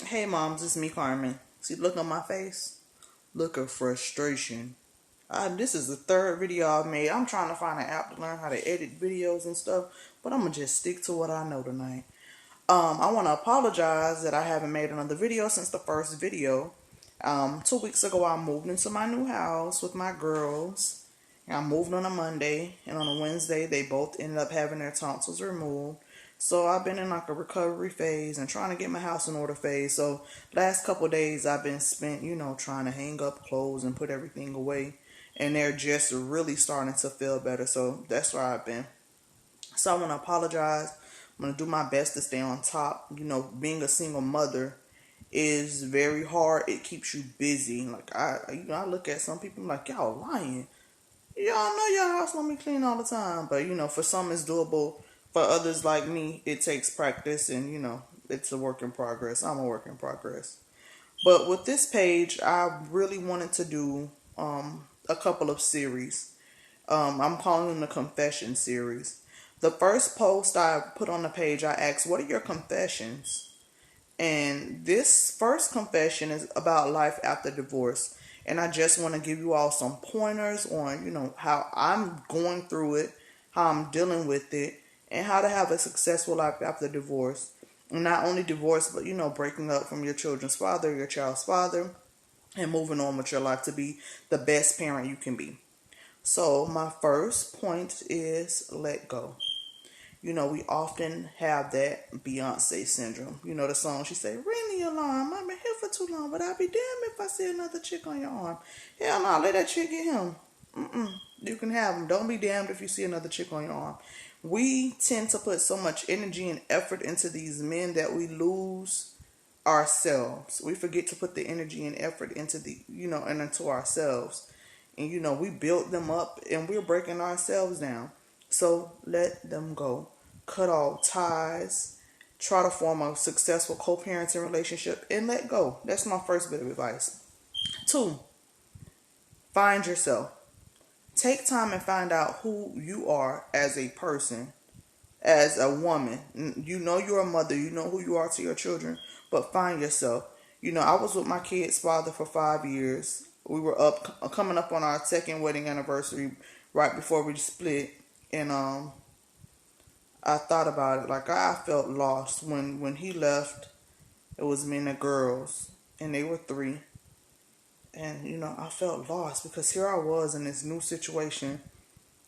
Hey moms, it's me Carmen. See, look on my face. Look of frustration. This is the third video I've made. I'm trying to find an app to learn how to edit videos and stuff, but I'm gonna just stick to what I know tonight. I want to apologize that I haven't made another video since the first video. 2 weeks ago, I moved into my new house with my girls. And I moved on a Monday, and on a Wednesday, they both ended up having their tonsils removed. So I've been in like a recovery phase and trying to get my house in order phase. So last couple of days I've been spent, trying to hang up clothes and put everything away. And they're just really starting to feel better. So that's where I've been. So I want to apologize. I'm going to do my best to stay on top. Being a single mother is very hard. It keeps you busy. Like I look at some people like, y'all lying. Y'all know your house want me clean all the time. But, for some it's doable. For others like me, it takes practice and, it's a work in progress. I'm a work in progress. But with this page, I really wanted to do a couple of series. I'm calling them the confession series. The first post I put on the page, I asked, what are your confessions? And this first confession is about life after divorce. And I just want to give you all some pointers on, how I'm going through it, how I'm dealing with it, and how to have a successful life after divorce. And not only divorce, but, breaking up from your children's father, your child's father, and moving on with your life to be the best parent you can be. So my first point is let go. We often have that Beyonce syndrome. The song she say, ring the alarm. I've been here for too long, but I'll be damned if I see another chick on your arm. Hell no, let that chick get him. You can have him. Don't be damned if you see another chick on your arm. We tend to put so much energy and effort into these men that we lose ourselves. We forget to put the energy and effort into and into ourselves. And we build them up and we're breaking ourselves down. So let them go. Cut all ties. Try to form a successful co-parenting relationship and let go. That's my first bit of advice. 2, find yourself. Take time and find out who you are as a person, as a woman. You're a mother. You know who you are to your children, but find yourself. I was with my kid's father for 5 years. We were coming up on our second wedding anniversary right before we split, and I thought about it. Like I felt lost when he left. It was me and the girls, and they were 3. And I felt lost because here I was in this new situation.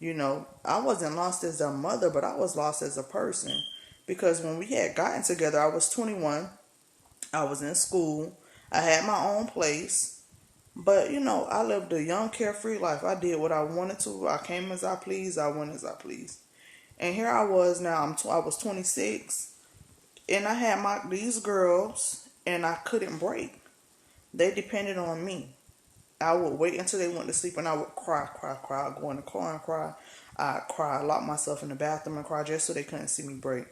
I wasn't lost as a mother, but I was lost as a person. Because when we had gotten together, I was 21. I was in school. I had my own place. But, I lived a young, carefree life. I did what I wanted to. I came as I pleased. I went as I pleased. And here I was now. I was 26. And I had these girls, and I couldn't break. They depended on me. I would wait until they went to sleep, and I would cry. I'd go in the car and cry. I'd cry, lock myself in the bathroom and cry just so they couldn't see me break.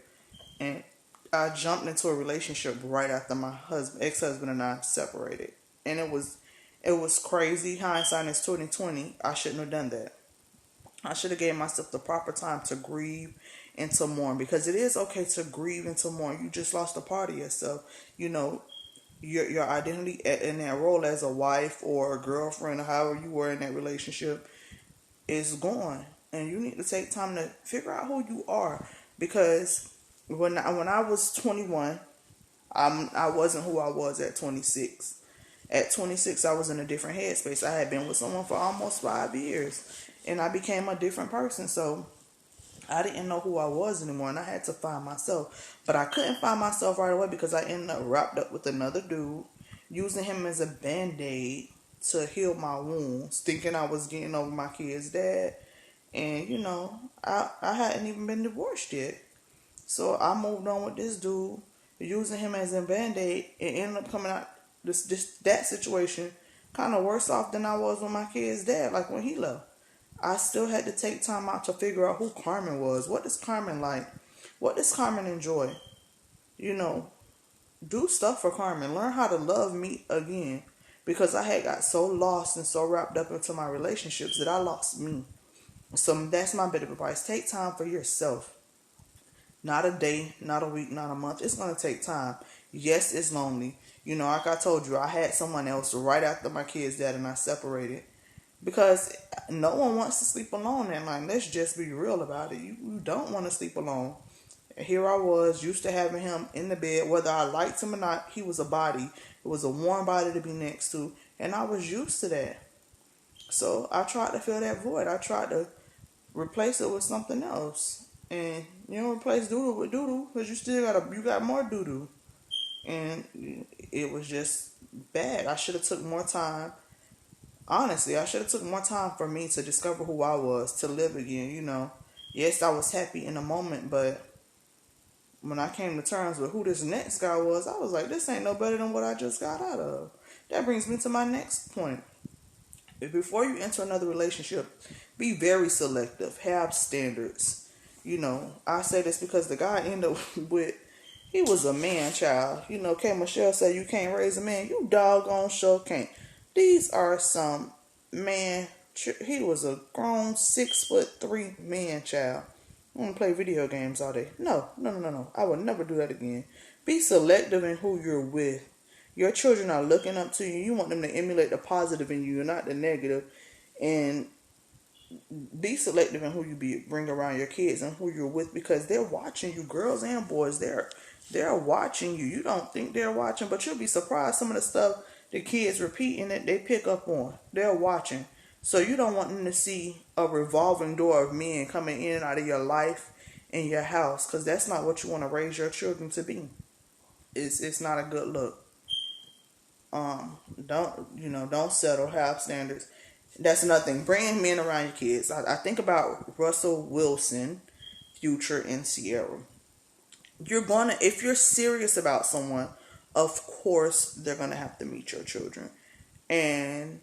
And I jumped into a relationship right after my ex-husband and I separated. And it was crazy. Hindsight is 2020. I shouldn't have done that. I should have gave myself the proper time to grieve and to mourn, because it is okay to grieve and to mourn. You just lost a part of yourself. Your identity in that role as a wife or a girlfriend or however you were in that relationship is gone, and you need to take time to figure out who you are. Because when I was 21, I wasn't who I was at 26. At 26, I was in a different headspace. I had been with someone for almost 5 years, and I became a different person. So I didn't know who I was anymore, and I had to find myself. But I couldn't find myself right away because I ended up wrapped up with another dude, using him as a band-aid to heal my wounds, thinking I was getting over my kid's dad. And, I hadn't even been divorced yet. So I moved on with this dude, using him as a band-aid, and ended up coming out that situation kind of worse off than I was with my kid's dad, like when he left. I still had to take time out to figure out who Carmen was. What does Carmen like? What does Carmen enjoy? Do stuff for Carmen. Learn how to love me again. Because I had got so lost and so wrapped up into my relationships that I lost me. So that's my bit of advice. Take time for yourself. Not a day, not a week, not a month. It's going to take time. Yes, it's lonely. You know, like I told you, I had someone else right after my kid's dad and I separated because no one wants to sleep alone at night. Let's just be real about it. You don't want to sleep alone. And here I was, used to having him in the bed, whether I liked him or not. He was a body. It was a warm body to be next to, and I was used to that. So I tried to fill that void. I tried to replace it with something else. And you don't replace doodle with doodle because you got more doodle. And it was just bad. I should have took more time. Honestly, I should have took more time for me to discover who I was, to live again, you know. Yes, I was happy in the moment, but when I came to terms with who this next guy was, I was like, this ain't no better than what I just got out of. That brings me to my next point. Before you enter another relationship, be very selective. Have standards. You know, I say this because the guy I ended up with, he was a man child. You know, K. Michelle said you can't raise a man. You doggone sure can't. These are some man. He was a grown 6'3" man child. I want to play video games all day. No. I would never do that again. Be selective in who you're with. Your children are looking up to you. You want them to emulate the positive in you, not the negative. And be selective in who you bring around your kids and who you're with because they're watching you, girls and boys. They're watching you. You don't think they're watching, but you'll be surprised some of the stuff the kids repeating that they pick up on. They're watching. So you don't want them to see a revolving door of men coming in and out of your life and your house because that's not what you want to raise your children to be. It's not a good look. Don't settle. Have standards. That's nothing. Bring men around your kids. I think about Russell Wilson, Future, and Sierra. If you're serious about someone, of course they're gonna have to meet your children. And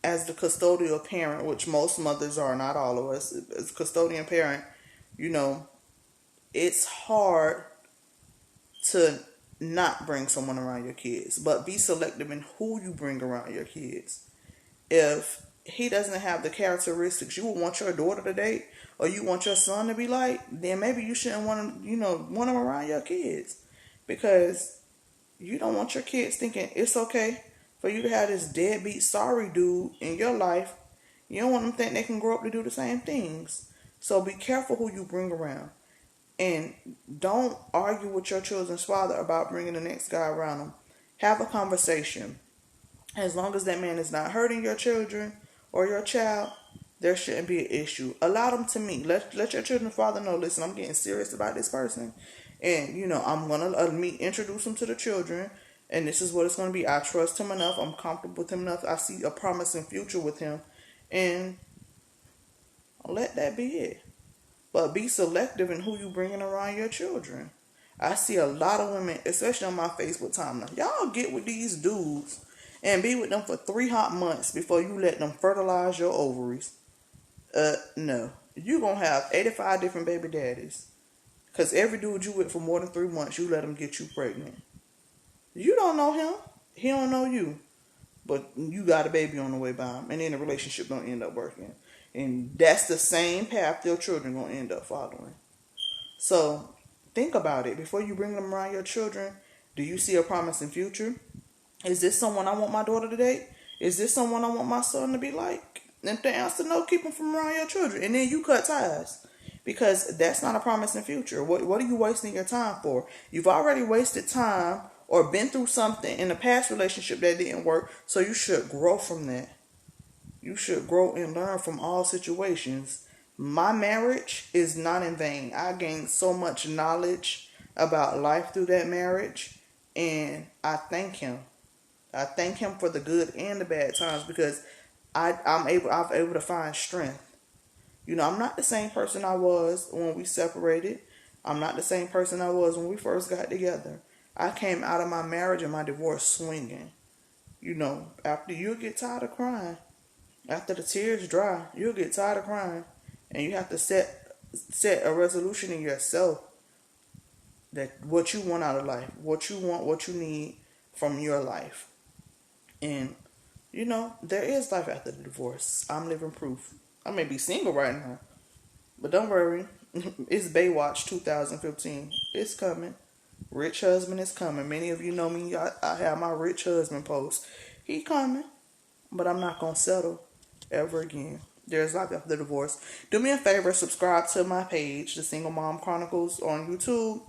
as the custodial parent, which most mothers are, not all of us, as custodian parent, you know, it's hard to not bring someone around your kids, but be selective in who you bring around your kids. If he doesn't have the characteristics you would want your daughter to date or you want your son to be like, then maybe you shouldn't want him around your kids because you don't want your kids thinking it's okay for you to have this deadbeat sorry dude in your life. You don't want them to think they can grow up to do the same things. So be careful who you bring around. And don't argue with your children's father about bringing the next guy around them. Have a conversation. As long as that man is not hurting your children or your child, there shouldn't be an issue. Allow them to meet. Let your children's father know, listen, I'm getting serious about this person. And, I'm going to introduce him to the children. And this is what it's going to be. I trust him enough. I'm comfortable with him enough. I see a promising future with him. And let that be it. But be selective in who you bringing around your children. I see a lot of women, especially on my Facebook timeline. Y'all get with these dudes and be with them for 3 hot months before you let them fertilize your ovaries. No. You're going to have 85 different baby daddies. Because every dude you with for more than 3 months, you let him get you pregnant. You don't know him. He don't know you. But you got a baby on the way by him. And then the relationship don't end up working. And that's the same path your children going to end up following. So think about it. Before you bring them around your children, do you see a promising future? Is this someone I want my daughter to date? Is this someone I want my son to be like? And if the answer no, keep them from around your children. And then you cut ties. Because that's not a promising future. What are you wasting your time for? You've already wasted time or been through something in a past relationship that didn't work. So you should grow from that. You should grow and learn from all situations. My marriage is not in vain. I gained so much knowledge about life through that marriage. And I thank him. I thank him for the good and the bad times because I'm able to find strength. I'm not the same person I was when we separated. I'm not the same person I was when we first got together. I came out of my marriage and my divorce swinging. After you get tired of crying, after the tears dry, you'll get tired of crying. And you have to set a resolution in yourself that what you want out of life, what you want, what you need from your life. And, there is life after the divorce. I'm living proof. I may be single right now, but don't worry. It's Baywatch 2015. It's coming. Rich husband is coming. Many of you know me. I have my rich husband post. He coming, but I'm not gonna settle ever again. There's life after the divorce. Do me a favor, subscribe to my page, The Single Mom Chronicles, on YouTube.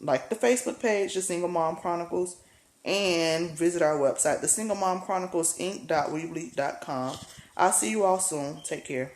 Like the Facebook page, The Single Mom Chronicles, and visit our website, thesinglemomchroniclesinc.weebly.com. I'll see you all soon. Take care.